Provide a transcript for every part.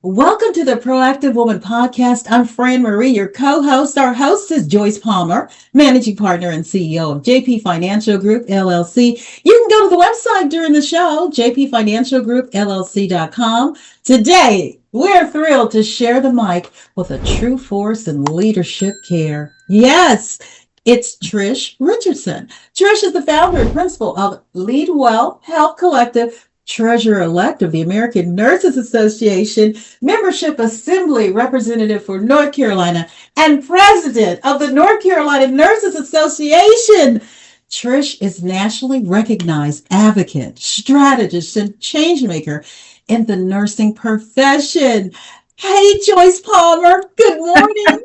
Welcome to the Proactive Woman Podcast. I'm Fran Marie, your co-host. Our host is Joyce Palmer, Managing Partner and CEO of JP Financial Group, LLC. You can go to the website during the show, jpfinancialgroupllc.com. Today, we're thrilled to share the mic with a true force in leadership care. Yes, it's Trish Richardson. Trish is the founder and principal of Lead Well Health Collective, Treasurer-elect of the American Nurses Association, Membership Assembly Representative for North Carolina, and President of the North Carolina Nurses Association. Trish is nationally recognized advocate, strategist, and changemaker in the nursing profession. Hey, Joyce Palmer, good morning.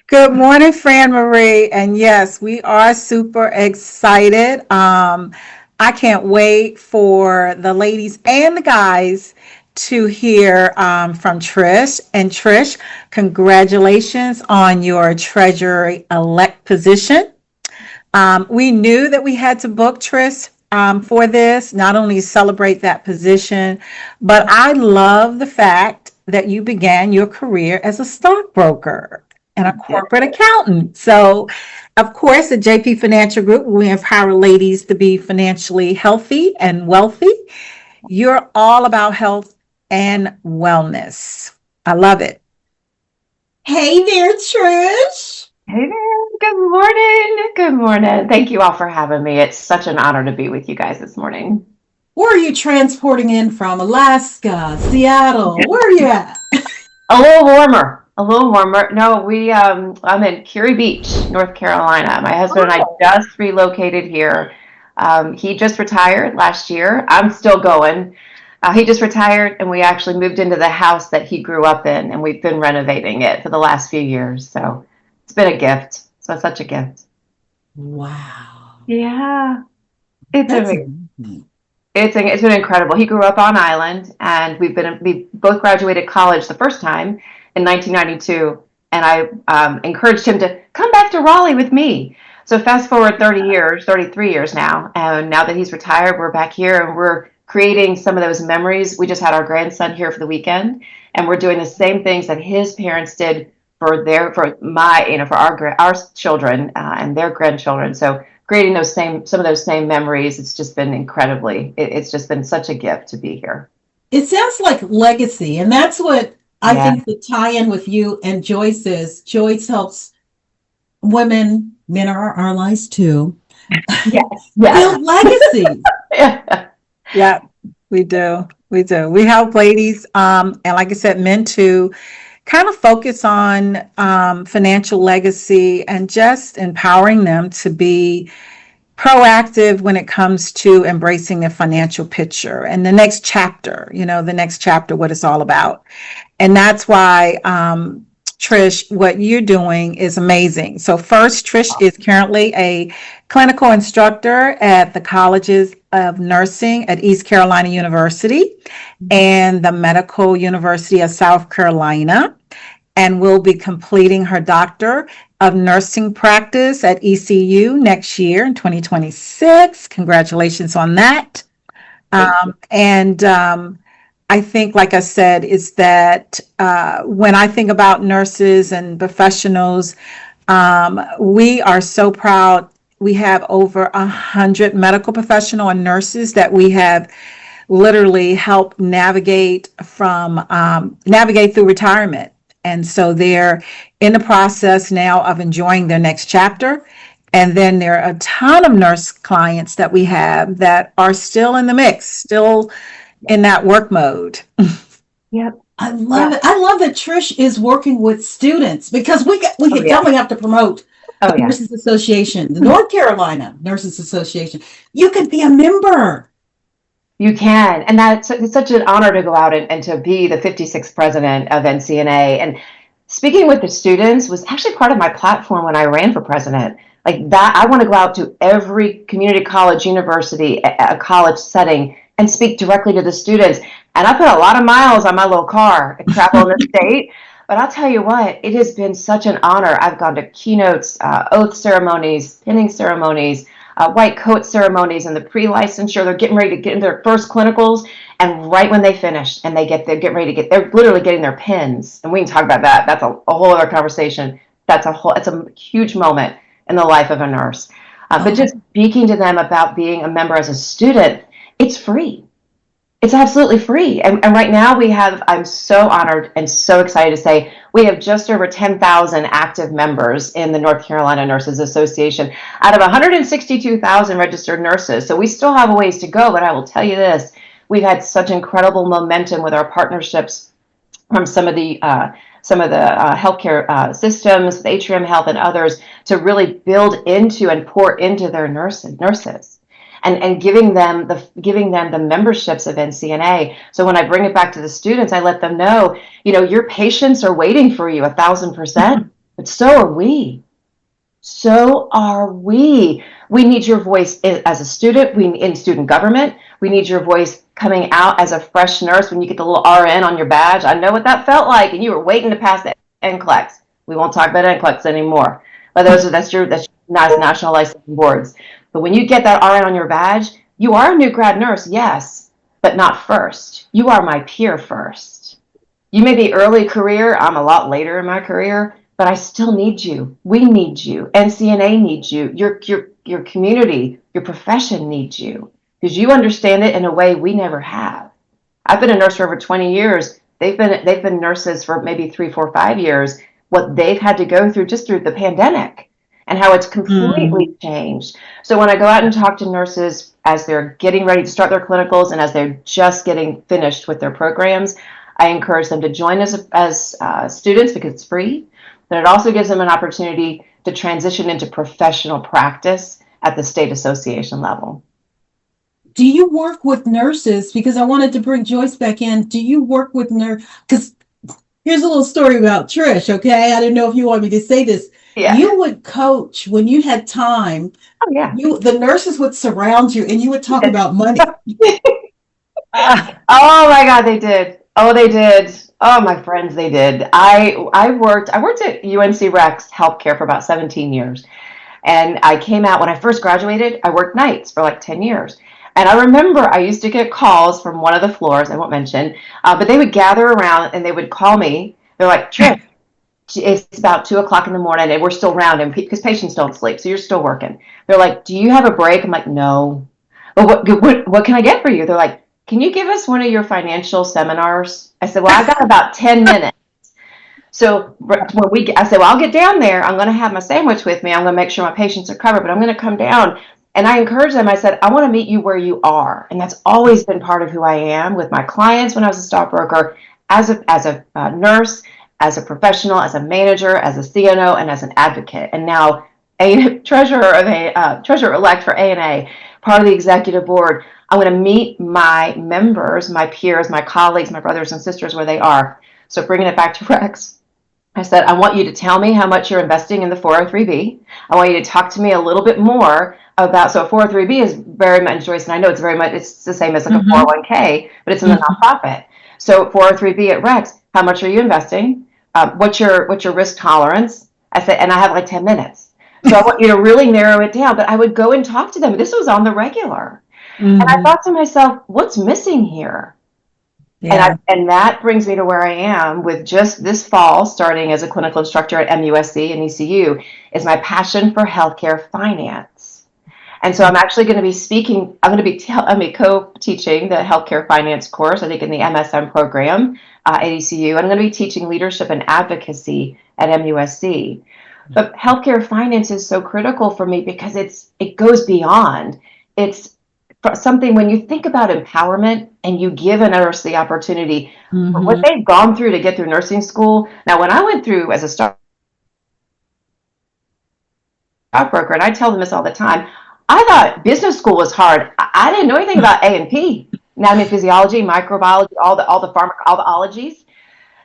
Good morning, Fran Marie. And yes, we are super excited. I can't wait for the ladies and the guys to hear from Trish. And Trish, congratulations on your Treasury elect position. We knew that we had to book Trish for this, not only celebrate that position, but I love the fact that you began your career as a stockbroker and a corporate accountant. So, of course, at JP Financial Group, we empower ladies to be financially healthy and wealthy. You're all about health and wellness. I love it. Hey there, Trish. Hey there. Good morning. Good morning. Thank you all for having me. It's such an honor to be with you guys this morning. Where are you transporting in from? Alaska, Seattle? Where are you at? A little warmer. A little warmer. No, I'm in Curie Beach, North Carolina. My husband and I just relocated here. He just retired last year. I'm still going. He just retired, and we actually moved into the house that he grew up in, and we've been renovating it for the last few years. So it's been a gift. So it's such a gift. Wow. Yeah. It's That's amazing. amazing. It's been incredible. He grew up on island, and we both graduated college the first time in 1992, and I encouraged him to come back to Raleigh with me. So fast forward 30 years, 33 years now, and now that he's retired, we're back here and we're creating some of those memories. We just had our grandson here for the weekend, and we're doing the same things that his parents did for our children and their grandchildren. So creating some of those same memories. It's just been it's just been such a gift to be here. It sounds like legacy, and that's what I Yeah. think the tie-in with you and Joyce is. Joyce helps women, men are our allies too, Yes. Yes. build legacies. Yeah. Yeah, we do. We do. We help ladies, and like I said, men too, kind of focus on financial legacy and just empowering them to be proactive when it comes to embracing the financial picture and the next chapter, what it's all about. And that's why, Trish, what you're doing is amazing. So first, Trish is currently a clinical instructor at the Colleges of Nursing at East Carolina University and the Medical University of South Carolina, and will be completing her Doctor of Nursing practice at ECU next year in 2026. Congratulations on that. And I think, like I said, is that when I think about nurses and professionals, we are so proud. We have over 100 medical professional and nurses that we have literally helped navigate through retirement. And so they're in the process now of enjoying their next chapter. And then there are a ton of nurse clients that we have that are still in the mix, still in that work mode. Yep. I love it. I love that Trish is working with students because we yeah. definitely have to promote Oh the yeah. Nurses Association, the North Carolina Nurses Association. You can be a member. You can. And it's such an honor to go out and to be the 56th president of NCNA. And speaking with the students was actually part of my platform when I ran for president. Like that, I want to go out to every community college, university, a college setting and speak directly to the students. And I put a lot of miles on my little car and travel in the state. But I'll tell you what, it has been such an honor. I've gone to keynotes, oath ceremonies, pinning ceremonies, white coat ceremonies, and the pre-licensure. They're getting ready to get into their first clinicals. And right when they finish and they're ready to they're literally getting their pins. And we can talk about that. That's a whole other conversation. It's a huge moment in the life of a nurse. But just speaking to them about being a member as a student, it's free. It's absolutely free. And right now I'm so honored and so excited to say we have just over 10,000 active members in the North Carolina Nurses Association out of 162,000 registered nurses. So we still have a ways to go, but I will tell you this, we've had such incredible momentum with our partnerships from some of the healthcare systems, with Atrium Health and others, to really build into and pour into their nurses. And giving them the memberships of NCNA. So when I bring it back to the students, I let them know, your patients are waiting for you 1,000%, but so are we. So are we. We need your voice as a student, in student government. We need your voice coming out as a fresh nurse when you get the little RN on your badge. I know what that felt like, and you were waiting to pass the NCLEX. We won't talk about NCLEX anymore. But that's your national licensing boards. But when you get that RN on your badge, you are a new grad nurse, yes, but not first. You are my peer first. You may be early career. I'm a lot later in my career, but I still need you. We need you. NCNA needs you. Your community, your profession needs you, because you understand it in a way we never have. I've been a nurse for over 20 years. They've been nurses for maybe 3, 4, 5 years. What they've had to go through just through the pandemic and how it's completely changed. So when I go out and talk to nurses as they're getting ready to start their clinicals and as they're just getting finished with their programs, I encourage them to join as students because it's free. But it also gives them an opportunity to transition into professional practice at the state association level. Do you work with nurses? Because I wanted to bring Joyce back in. Do you work with nurse? Because here's a little story about Trish, okay? I didn't know if you wanted me to say this. Yeah. You would coach when you had time. Oh, yeah. The nurses would surround you and you would talk about money. Oh my God, they did. Oh, they did. Oh, my friends, they did. I worked at UNC Rex Healthcare for about 17 years. And I came out when I first graduated, I worked nights for like 10 years. And I remember I used to get calls from one of the floors, I won't mention, but they would gather around and they would call me. They're like, Trish, it's about 2:00 in the morning and we're still rounding because patients don't sleep. So you're still working. They're like, do you have a break? I'm like, no. But what can I get for you? They're like, can you give us one of your financial seminars? I said, well, I've got about 10 minutes. So I said, well, I'll get down there. I'm going to have my sandwich with me. I'm going to make sure my patients are covered, but I'm going to come down. And I encouraged them. I said, I want to meet you where you are. And that's always been part of who I am with my clients when I was a stockbroker, as a nurse, as a professional, as a manager, as a CNO, and as an advocate. And now treasurer-elect for ANA, part of the executive board. I'm going to meet my members, my peers, my colleagues, my brothers and sisters where they are. So bringing it back to Rex, I said, I want you to tell me how much you're investing in the 403B. I want you to talk to me a little bit more about, so 403B is very much, Joyce, and I know it's the same as like a 401k, but it's in the nonprofit. So 403B at Rex, how much are you investing? What's your risk tolerance? I said, and I have like 10 minutes. So I want you to really narrow it down. But I would go and talk to them. This was on the regular. And I thought to myself, what's missing here? Yeah. And that brings me to where I am with just this fall, starting as a clinical instructor at MUSC and ECU, is my passion for healthcare finance. And so I'm actually going to be speaking, I'm going to be co-teaching the healthcare finance course, I think in the MSM program at ECU. And I'm going to be teaching leadership and advocacy at MUSC. But healthcare finance is so critical for me because it goes beyond. It's something when you think about empowerment and you give a nurse the opportunity, what they've gone through to get through nursing school. Now, when I went through as a stockbroker, and I tell them this all the time, I thought business school was hard. I didn't know anything about A&P, anatomy, physiology, microbiology, all the ologies.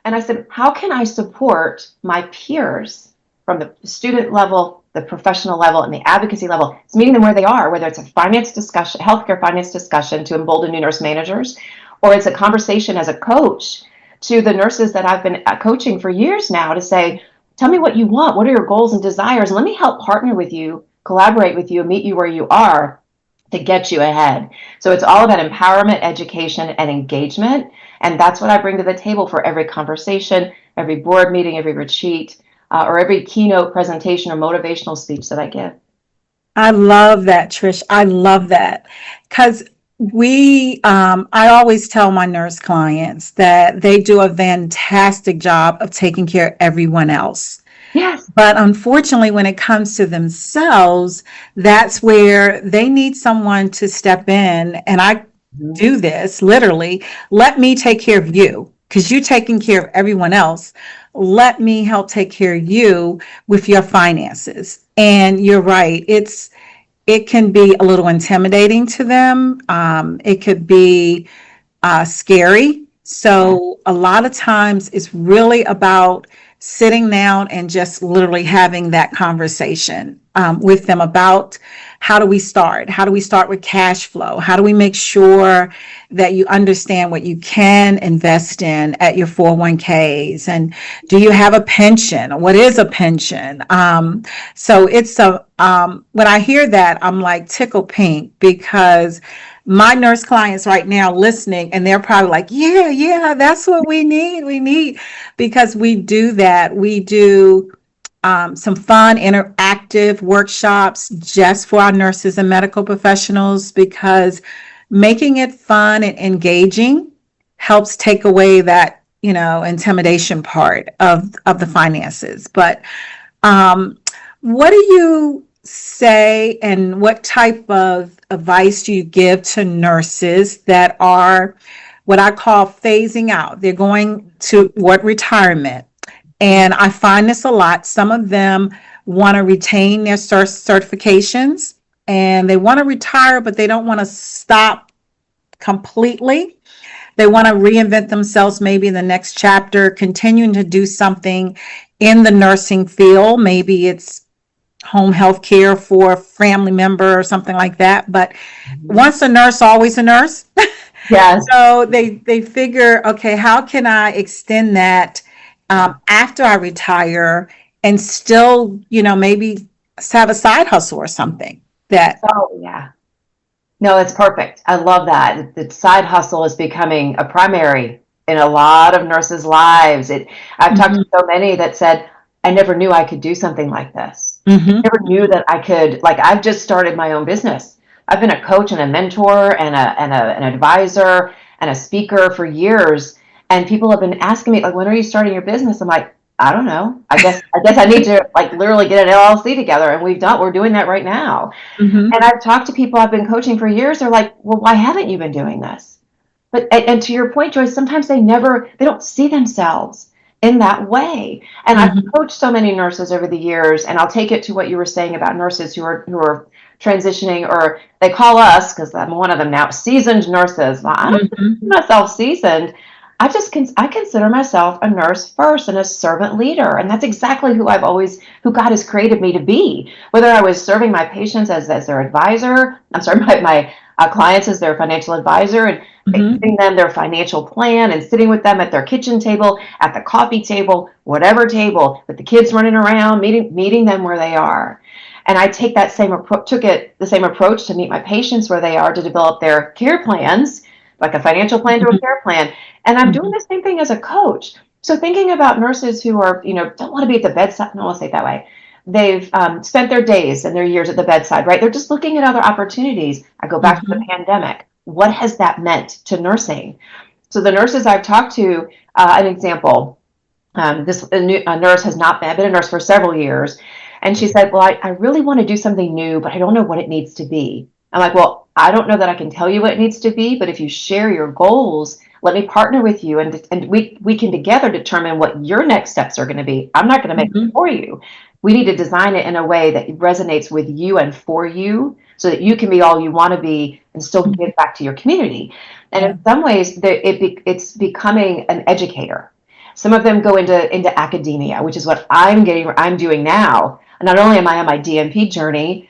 And I said, how can I support my peers from the student level, the professional level, and the advocacy level? It's meeting them where they are, whether it's a finance discussion, healthcare finance discussion to embolden new nurse managers, or it's a conversation as a coach to the nurses that I've been coaching for years now to say, tell me what you want. What are your goals and desires? And let me help partner with you, collaborate with you, and meet you where you are. to get you ahead. So it's all about empowerment, education, and engagement. And that's what I bring to the table for every conversation, every board meeting, every retreat, or every keynote presentation or motivational speech that I give. I love that, Trish. I love that. Because I always tell my nurse clients that they do a fantastic job of taking care of everyone else. Yes. But unfortunately, when it comes to themselves, that's where they need someone to step in. And I do this literally. Let me take care of you because you're taking care of everyone else. Let me help take care of you with your finances. And you're right. It can be a little intimidating to them. It could be scary. So a lot of times it's really about sitting down and just literally having that conversation with them about how do we start? How do we start with cash flow? How do we make sure that you understand what you can invest in at your 401ks? And do you have a pension? What is a pension? So when I hear that, I'm like tickle pink because my nurse clients right now listening, and they're probably like, yeah, that's what we need. We need, because we do that. We do some fun, interactive workshops just for our nurses and medical professionals because making it fun and engaging helps take away that, intimidation part of the finances. But what do you say and what type of advice do you give to nurses that are what I call phasing out? They're going toward retirement. And I find this a lot. Some of them want to retain their certifications and they want to retire, but they don't want to stop completely. They want to reinvent themselves maybe in the next chapter, continuing to do something in the nursing field. Maybe it's home health care for a family member or something like that. But once a nurse, always a nurse. Yes. So they figure, okay, how can I extend that after I retire and still, maybe have a side hustle or something that. Oh, yeah. No, that's perfect. I love that. The side hustle is becoming a primary in a lot of nurses' lives. I've talked to so many that said, I never knew I could do something like this. Mm-hmm. I never knew that I could, I've just started my own business. I've been a coach and a mentor and an advisor and a speaker for years. And people have been asking me, when are you starting your business? I'm like, I don't know. I guess I need to literally get an LLC together, and we're doing that right now. Mm-hmm. And I've talked to people I've been coaching for years. They're like, well, why haven't you been doing this? But and to your point, Joyce, sometimes they don't see themselves in that way. And I've coached so many nurses over the years, and I'll take it to what you were saying about nurses who are transitioning, or they call us, because I'm one of them now, seasoned nurses. Well, I don't consider myself seasoned. I consider myself a nurse first and a servant leader. And that's exactly who God has created me to be. Whether I was serving my patients as their advisor, my clients as their financial advisor, and giving them their financial plan and sitting with them at their kitchen table, at the coffee table, whatever table, with the kids running around, meeting them where they are. And I took the same approach to meet my patients where they are, to develop their care plans, like a financial plan to a care plan. And I'm doing the same thing as a coach. So thinking about nurses who are, don't want to be at the bedside. No, I'll say it that way. They've spent their days and their years at the bedside, right? They're just looking at other opportunities. I go back to the pandemic. What has that meant to nursing? So the nurses I've talked to, an example, a nurse has not been, I've been a nurse for several years. And she said, well, I really want to do something new, but I don't know what it needs to be. I'm like, well, I don't know that I can tell you what it needs to be, but if you share your goals, let me partner with you, and we can together determine what your next steps are going to be. I'm not going to make it for you. We need to design it in a way that resonates with you and for you, so that you can be all you want to be and still give back to your community. And in some ways, it's becoming an educator. Some of them go into academia, which is what I'm doing now. And not only am I on my DNP journey,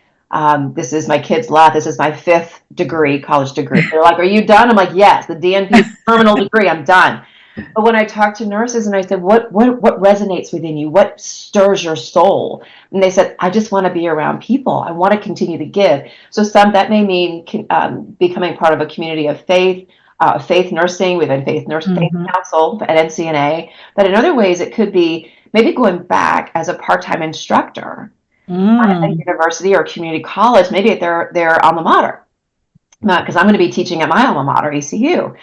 this is my kids' laugh. This is my 5th degree, college degree. They're like, "Are you done?" I'm like, "Yes, the DNP terminal degree. I'm done." But when I talk to nurses and I said, what resonates within you? What stirs your soul? And they said, I just want to be around people. I want to continue to give. So that may mean becoming part of a community of faith, faith nursing within faith Mm-hmm. council at NCNA. But in other ways, it could be maybe going back as a part-time instructor at a Mm. university or community college, maybe at their alma mater, because I'm going to be teaching at my alma mater, ECU.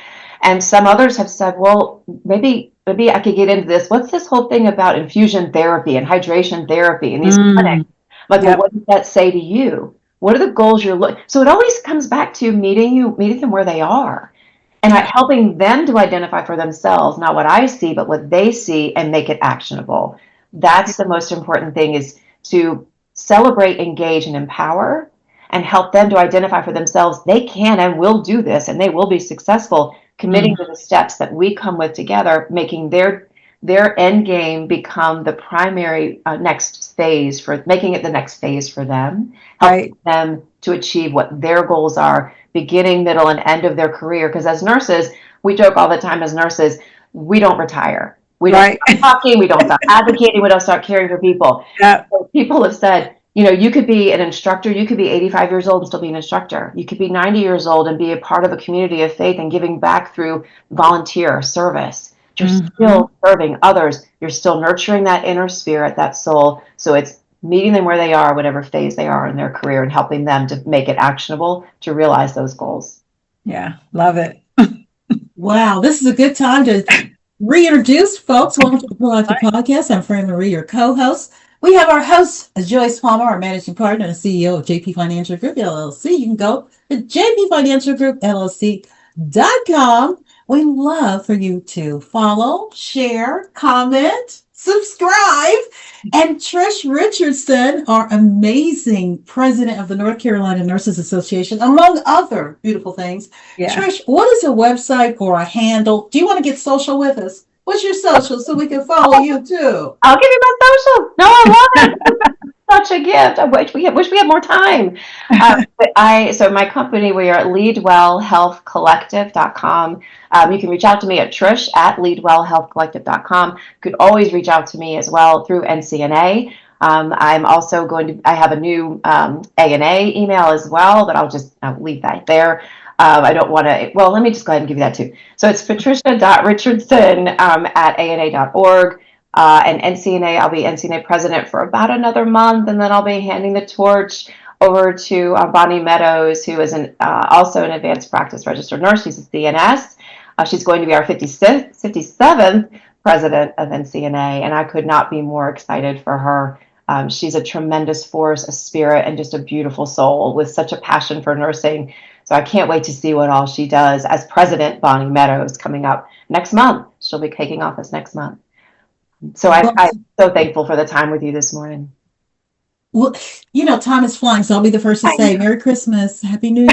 And some others have said, well, maybe I could get into this. What's this whole thing about infusion therapy and hydration therapy and these clinics? Mm. Like, well, Yep. what does that say to you? What are the goals you're looking? So it always comes back to meeting them where they are, and helping them to identify for themselves, not what I see, but what they see, and make it actionable. That's the most important thing, is to celebrate, engage, and empower, and help them to identify for themselves they can and will do this, and they will be successful, committing Mm. to the steps that we come with together, making their end game become the primary next phase, for making it the next phase for them, helping Right. them to achieve what their goals are, beginning, middle, and end of their career. Because as nurses, we joke all the time, as nurses, we don't retire. We don't Right. stop talking, we don't stop advocating, we don't stop caring for people. Yep. So people have said, you could be an instructor, you could be 85 years old and still be an instructor. You could be 90 years old and be a part of a community of faith and giving back through volunteer service. You're Mm-hmm. still serving others. You're still nurturing that inner spirit, that soul. So it's meeting them where they are, whatever phase they are in their career, and helping them to make it actionable to realize those goals. Yeah. Love it. Wow, this is a good time to reintroduce folks. Welcome to the Proactive Podcast. I'm Fran Marie, your co-host. We have our host, Joyce Palmer, our managing partner and CEO of JP Financial Group, LLC. You can go to jpfinancialgroup.llc.com. We love for you to follow, share, comment, subscribe. And Trish Richardson, our amazing president of the North Carolina Nurses Association, among other beautiful things. Yeah. Trish, what is a website or a handle? Do you want to get social with us? What's your social so we can follow you too? I'll give you my social. No, I love it. Such a gift. I wish we had more time. So my company, we are at leadwellhealthcollective.com. You can reach out to me at Trish at leadwellhealthcollective.com. You could always reach out to me as well through NCNA. I'm also I have a new ANA email as well, but I'll leave that there. I don't want to, well, let me just go ahead and give you that too. So it's patricia.richardson at ana.org. And NCNA, I'll be NCNA president for about another month, and then I'll be handing the torch over to Bonnie Meadows, who is also an advanced practice registered nurse. She's a CNS. She's going to be our 57th president of NCNA, and I could not be more excited for her. She's a tremendous force, a spirit, and just a beautiful soul with such a passion for nursing. So I can't wait to see what all she does as President Bonnie Meadows coming up next month. She'll be kicking off this next month. So Well, I'm so thankful for the time with you this morning. well, time is flying, so I'll be the first to say Merry Christmas, Happy New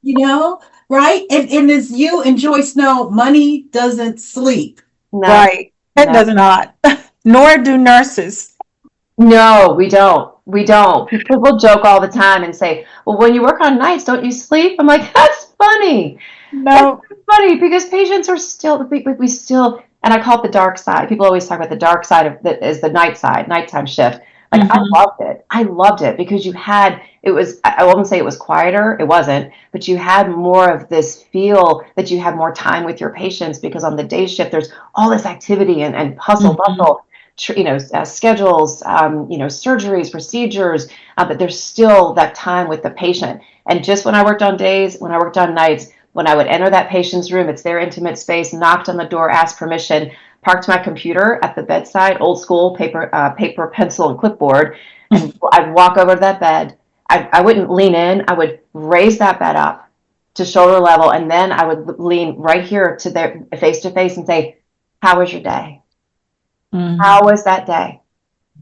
Year, right? And as you and Joyce know, money doesn't sleep. No, Right. It no, does not. Nor do nurses. no, we don't. We don't. People joke all the time and say, well, when you work on nights, don't you sleep? I'm like, that's funny. That's No. funny because patients are still, we still, and I call it the dark side. People always talk about the dark side of that is the nighttime shift. Like, I Mm-hmm. loved it. I loved it because I won't say it was quieter. It wasn't, but you had more of this feel that you had more time with your patients, because on the day shift, there's all this activity and hustle, Mm-hmm. bustle, schedules, surgeries, procedures, but there's still that time with the patient. And just when I worked on days, when I worked on nights, when I would enter that patient's room, it's their intimate space, knocked on the door, asked permission, parked my computer at the bedside, old school paper, pencil, and clipboard, and I'd walk over to that bed. I wouldn't lean in. I would raise that bed up to shoulder level, and then I would lean right here to their face to face and say, "How was your day? How Mm-hmm. was that day?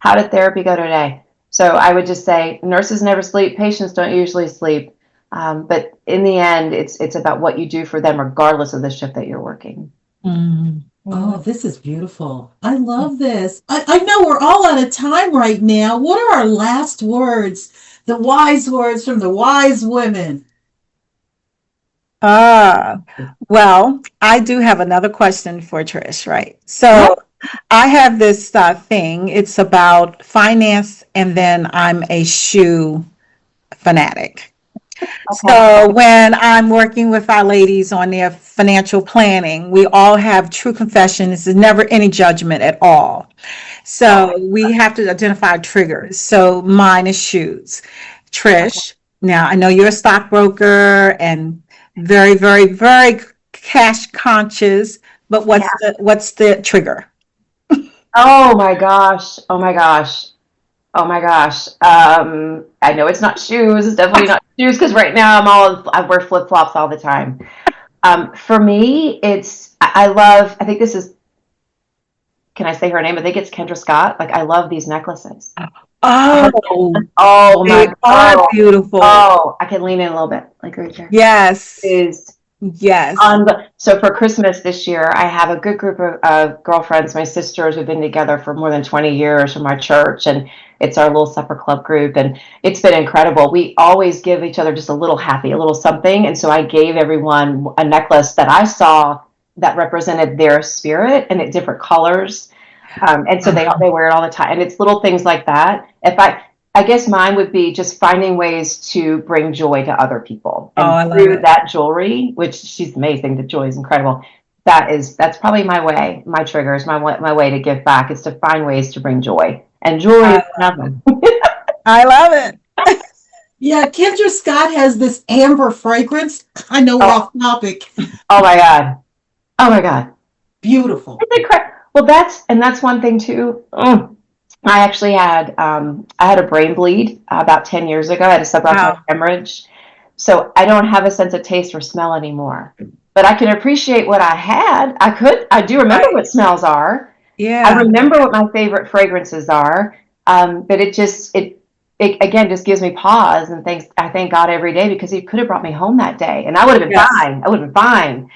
How did therapy go today?" So I would just say, nurses never sleep. Patients don't usually sleep. But in the end, it's about what you do for them, regardless of the shift that you're working. Mm-hmm. Oh, this is beautiful. I love this. I know we're all out of time right now. What are our last words? The wise words from the wise women. Ah, well, I do have another question for Trish, right? Yeah. So I have this thing. It's about finance, and then I'm a shoe fanatic. Okay. So when I'm working with our ladies on their financial planning, we all have true confessions. There's never any judgment at all. Oh, So we have to identify triggers. So mine is shoes. okay. Trish, now I know you're a stockbroker and very, very, very cash conscious, but Yeah. what's the trigger? Oh my gosh. Oh my gosh. Oh my gosh. I know it's not shoes. It's definitely not shoes because right now I wear flip flops all the time. For me, I love, I think this is, can I say her name? I think it's Kendra Scott. Like, I love these necklaces. Her, Oh, oh they my, are beautiful. I can lean in a little bit, like right here. Yes, Is yes. so for Christmas this year, I have a good group of girlfriends, my sisters. We've been together for more than 20 years from our church, and it's our little supper club group, and it's been incredible. We always give each other just a little happy, a little something, and so I gave everyone a necklace that I saw that represented their spirit and at different colors, and so they wear it all the time, and it's little things like that. I guess mine would be just finding ways to bring joy to other people. Oh, And I love through it. that jewelry, which she's amazing, the joy is incredible. That's probably my way, my triggers, my way to give back is to find ways to bring joy. And jewelry I is one of them. I love it. Yeah, Kendra Scott has this amber fragrance. I know we're Oh, off topic. oh my God. Oh my God. Beautiful. It's incredible. Well, that's one thing too. I actually had I had a brain bleed about 10 years ago. I had a subarachnoid Wow. hemorrhage. So I don't have a sense of taste or smell anymore. But I can appreciate what I had. I do remember Right. what smells are. I Yeah. remember what my favorite fragrances are. But it again just gives me pause and thanks. I thank God every day because He could have brought me home that day and I would have been Yes. fine. I would have been fine,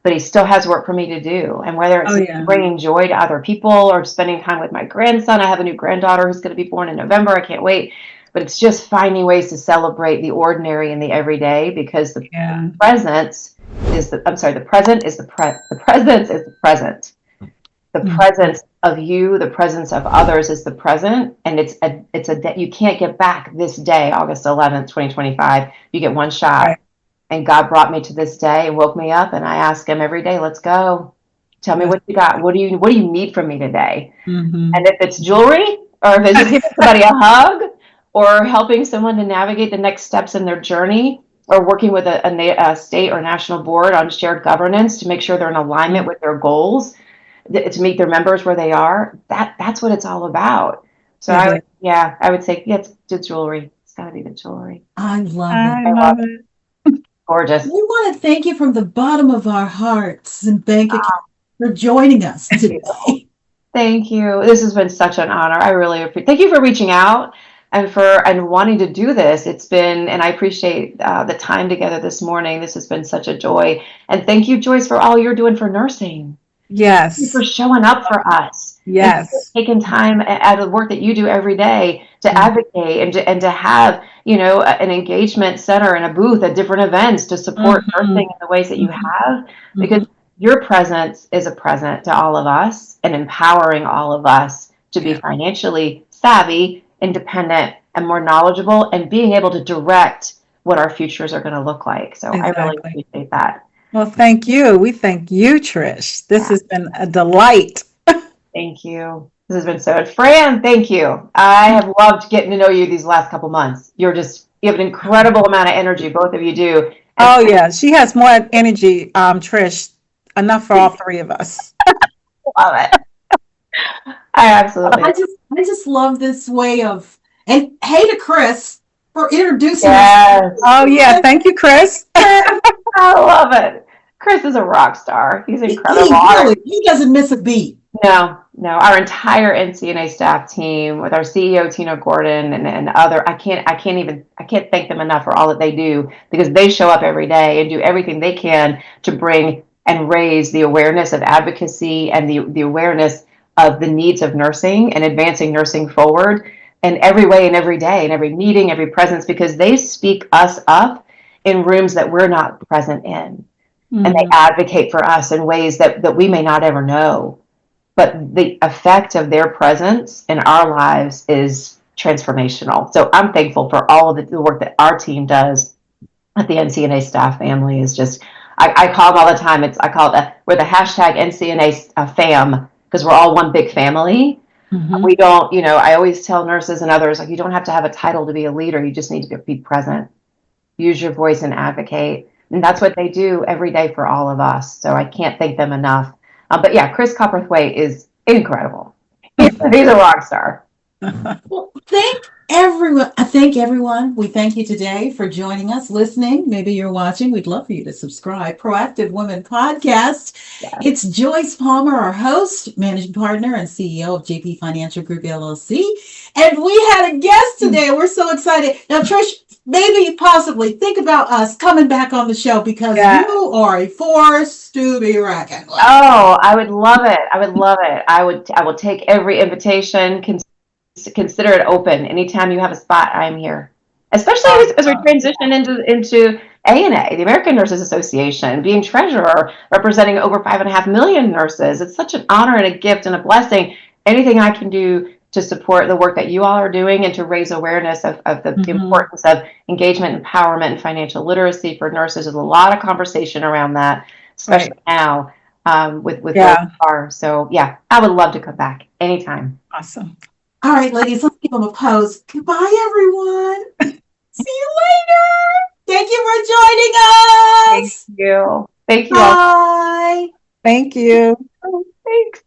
but He still has work for me to do. And whether Oh, it's yeah. bringing joy to other people or spending time with my grandson, I have a new granddaughter who's going to be born in November. I can't wait. But it's just finding ways to celebrate the ordinary and the everyday because the Yeah. presence is the, I'm sorry, the present is the presence is the present. The Mhm. presence of you, the presence of others is the present. And it's a day you can't get back this day, August 11th, 2025. You get one shot. Right. And God brought me to this day and woke me up and I ask Him every day, let's go. Tell me That's what you got. What do you need from me today? hmm And if it's jewelry or if it's just giving somebody a hug or helping someone to navigate the next steps in their journey or working with a state or national board on shared governance to make sure they're in alignment with their goals, to meet their members where they are, that's what it's all about. So It is. I would say, yeah, it's the jewelry. It's got to be the jewelry. I love it. I I love love it. it. Gorgeous. We want to thank you from the bottom of our hearts and bank account for joining us Thank you. today. Thank you. This has been such an honor. I really appreciate. Thank you for reaching out and wanting to do this. It's been, and I appreciate the time together this morning. This has been such a joy. And thank you, Joyce, for all you're doing for nursing. Thank you Yes. for showing up for us and for Yes. taking time out of the work that you do every day to Mhm. advocate and to have an engagement center and a booth at different events to support nursing Mhm. in the ways that you Mhm. have because Mhm. your presence is a present to all of us and empowering all of us to be Yeah. financially savvy, independent, and more knowledgeable and being able to direct what our futures are going to look like. So I really Exactly. appreciate that. Well, thank you. We thank you, Trish. This Yeah. has been a delight. Thank you. This has been so good. Fran, thank you. I have loved getting to know you these last couple months. You have an incredible amount of energy, both of you do. And Oh, yeah. She has more energy, Trish. Enough for all three of us. I love it. I absolutely I love just I just love this way of, and hey to Chris for it. introducing us. Yes. Oh, yeah. Thank you, Chris. I love it. Chris is a rock star. He's He incredible. really he doesn't miss a beat. No. Our entire NCNA staff team with our CEO Tina Gordon and other, I can't thank them enough for all that they do because they show up every day and do everything they can to bring and raise the awareness of advocacy and the awareness of the needs of nursing and advancing nursing forward in every way and every day and every meeting, every presence because they speak us up in rooms that we're not present in. And they Mhm. advocate for us in ways that we may not ever know. But the effect of their presence in our lives is transformational. So I'm thankful for all of the work that our team does at the NCNA staff family. Is just, I call them all the time. I call it, we're the hashtag NCNA fam, because we're all one big family. Mhm. We don't, I always tell nurses and others, like, you don't have to have a title to be a leader. You just need to be present, use your voice and advocate. And that's what they do every day for all of us. So I can't thank them enough. But yeah, Chris Copperthwaite is incredible. He's a rock star. Well, thank everyone. I thank everyone. We thank you today for joining us, listening. Maybe you're watching. We'd love for you to subscribe. Proactive Women Podcast. Yeah. It's Joyce Palmer, our host, managing partner, and CEO of JP Financial Group LLC. And we had a guest today. We're so excited. Now, Trish, maybe possibly think about us coming back on the show, because Yeah. you are a force to be reckoned with. Oh, I would love it. I would love it. I will take every invitation. Consider it open. Anytime you have a spot, I'm here. Especially as we transition into ANA, the American Nurses Association, being treasurer, representing over 5.5 million nurses. It's such an honor and a gift and a blessing. Anything I can do to support the work that you all are doing and to raise awareness of the Mhm. importance of engagement, empowerment, and financial literacy for nurses. There's a lot of conversation around that, especially now with where Yeah. we are. So yeah, I would love to come back anytime. Awesome. All right, ladies, let's give them a pose. Goodbye, everyone. See you later. Thank you for joining Thank us. you. Thank you all. Bye. Thank you. Thanks.